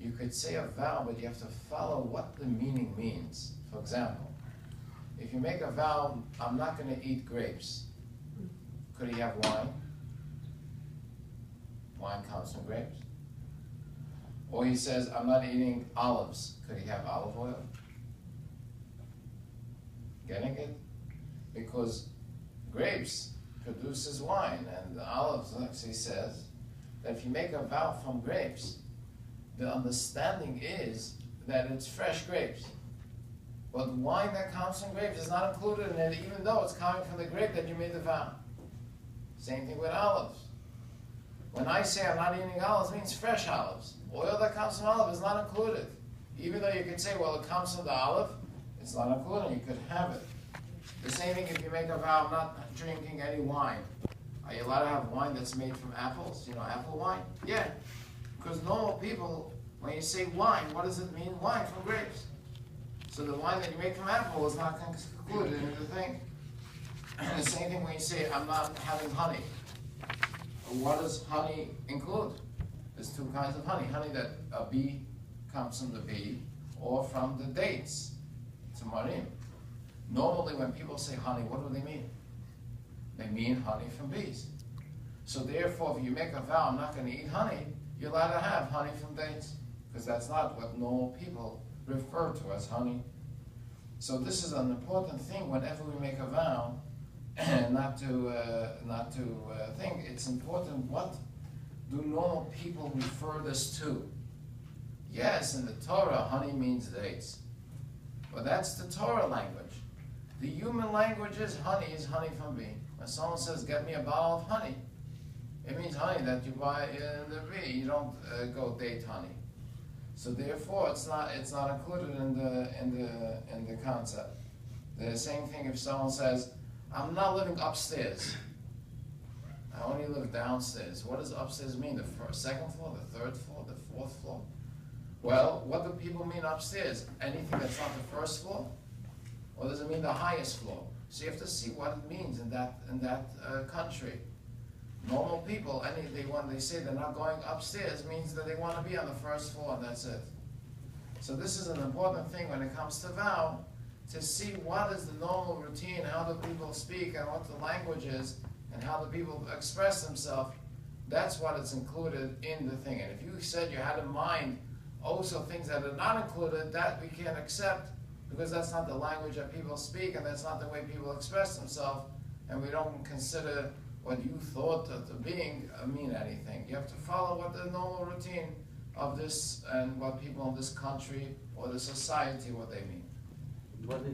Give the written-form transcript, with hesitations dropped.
you could say a vow, but you have to follow what the meaning means. For example, if you make a vow, I'm not going to eat grapes, could he have wine? Wine comes from grapes. Or he says, I'm not eating olives, could he have olive oil? Getting it? Because grapes produces wine, and the olives, he says, that if you make a vow from grapes, the understanding is that it's fresh grapes. But wine that comes from grapes is not included in it, even though it's coming from the grape that you made the vow. Same thing with olives. When I say I'm not eating olives, it means fresh olives. Oil that comes from olive is not included. Even though you could say, well, it comes from the olive, it's not included, you could have it. The same thing if you make a vow, I'm not drinking any wine. Are you allowed to have wine that's made from apples? You know, apple wine? Yeah. Because normal people, when you say wine, what does it mean? Wine from grapes. So the wine that you make from apple is not included in the thing. And the same thing when you say, I'm not having honey. What does honey include? There's two kinds of honey. Honey that a bee comes from the bee, or from the dates. It's a marim. Normally when people say honey, what do they mean? They mean honey from bees. So therefore, if you make a vow, I'm not going to eat honey, you're allowed to have honey from dates, because that's not what normal people refer to as honey. So this is an important thing whenever we make a vow, and not to think. It's important, what do normal people refer this to? Yes, in the Torah, honey means dates. But that's the Torah language. The human language is honey from bee. When someone says, get me a bottle of honey, it means honey that you buy in the bee. You don't go date honey. So therefore, it's not included in the concept. The same thing if someone says, I'm not living upstairs. I only live downstairs. What does upstairs mean? The second floor, the third floor, the fourth floor? Well, what do people mean upstairs? Anything that's not the first floor? Or does it mean the highest floor? So you have to see what it means in that country. Normal people, when they say they're not going upstairs, means that they want to be on the first floor, and that's it. So this is an important thing when it comes to vow, to see what is the normal routine, how do people speak, and what the language is, and how do people express themselves. That's what is included in the thing. And if you said you had in mind also things that are not included, that we can't accept, because that's not the language that people speak, and that's not the way people express themselves, and we don't consider what you thought of the being mean anything. You have to follow what the normal routine of this, and what people in this country or the society, what they mean.